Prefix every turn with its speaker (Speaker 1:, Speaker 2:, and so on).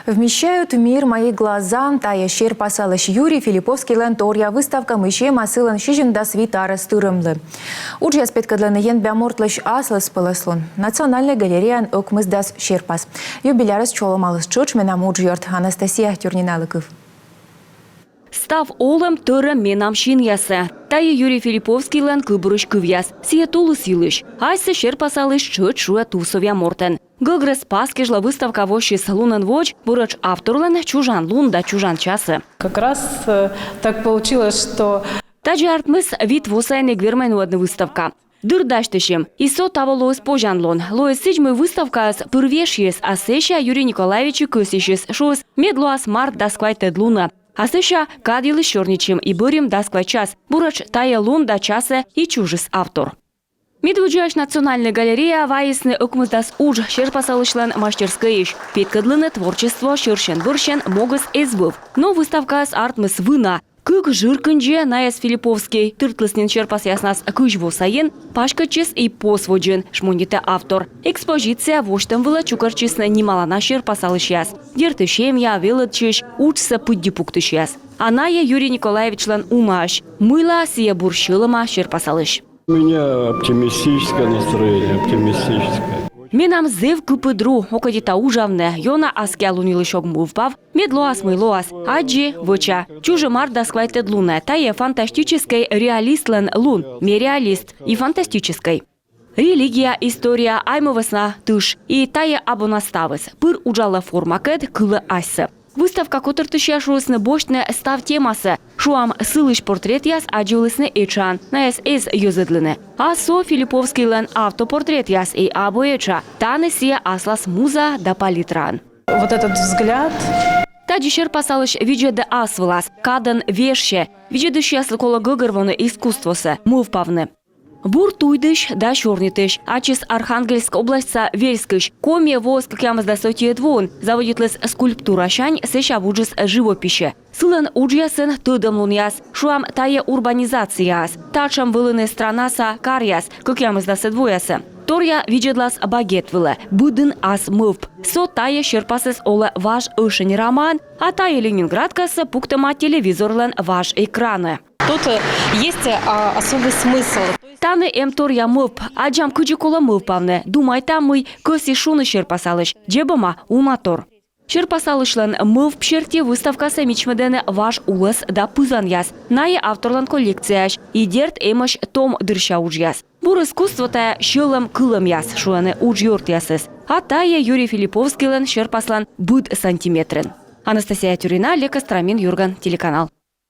Speaker 1: Вмещают в мир мои глаза, тая щер пасалыш Юрий Филипповский лентория выставка мыще масылын шижында свитары стырымлы. Уджи аспекткадланы ен бямортлыш аслыс пылыслын. Национальная галереян окмыздас щерпас. Юбилярыс чоломалыс чуч менам уджьорт Анастасия Тюрниналыков.
Speaker 2: Став олым törі менам шинясы. Тайы Юрий Филипповский лен кыбырыш кывяс. Сие тулы силыш. Айсы шер пасалыш чөт шуя тусовя мортен. Гылгрес паскежла выставка вощис лунен воч, бурыч авторлен чужан лун да чужан часы.
Speaker 3: Как раз так получилось, что...
Speaker 2: Таджи артмыс вид восайны гвермен одна выставка. Дырдаштышем. Исо того лоис пожанлон. Лоис сиджмы выставка с пырвешьес, а сеща Юрий Николаевич кысищес шоус медлуас март дасквайтед луна. А сеща кадилы щорничем и бырем дасквай час. Бурач тая лун да часы и чужис автор. Медвуджаш национальная галерея ваисны окмыздас уж щерпасалышлан мастерская. Петкадлыны творчество щершен-быршен могыс эзбыв. Но выставка с артмыс вына. Кык жиркынже Наэс Филипповский тыртлыснен щерпас яснас кыжво сайын пашкачес и посводжен шмоните автор. Экспозиция воштам выла чукарчесна немалана щерпасалыш яс. Дертышем я велытчеш учса пыддипуктыш яс. Аная Юрий Николаевичлан умаш. Мыла сия буршылыма щерпасалыш.
Speaker 4: У меня оптимистическое настроение, оптимистическое.
Speaker 2: Менам зев кыпыдру, окадита ужавне, йона аскялунилышок мувпав, медлоас мылоас, аджи выча. Чужи мар дасквайтед луна, тае фантастической реалистлен лун, мереалист и фантастической. Религия, история, аймовесна тыш, и тае абонаставыс, пыр уджала формакет кылы айсы. Выставка котыртышя шуысны боштны став темасы. Шуам сылыш портрет яс аджилысны эчан, наэс эз юзыдлыны. А со Филипповский лен автопортрет яс и або эча. Таны сия аслас муза да палитран.
Speaker 3: Вот этот взгляд...
Speaker 2: Таджи щерпасалыш виджеде асвылас, кадан вешше, виджедыш яс кола гыгырвоны искусствосы, мувпавны. Бур туйдыш да шорнитыш, ачис Архангельск областца Вельскыш, коме воз кякямыз да сотиет вон, заводитлес скульптура шань сэша вуджис живопище. Сылын уджясын тыдым лун яс, шуам тая урбанизация яс, тачам вылыны странаса кар яс, кякямыз да седвоясы. Торя виджедлас багет вылы, будын ас мывп. Со тая щерпасыс олы ваш ышын роман, а тая Ленинградкасы пуктыма телевизорлен ваш экраны.
Speaker 3: Тут есть особый смысл.
Speaker 2: Таны торя мывп, аджам кыджикола мывпавны. Думай там мы көси шуны щерпасалыш, джебама уматор. Щерпасалышлан мывп щерте выставкасы мичмедены ваш улыс да пызан яс. Найе авторлан коллекцияш, и дерт эмаш том дырща уж яс. Бур искусство-то щылым кылым яс, шуаны уджьорт ясыс. А тая Юрий Филипповский лен щерпаслан быд сантиметрен. Анастасия Тюрина, Лека Страмин, Юрган, телеканал.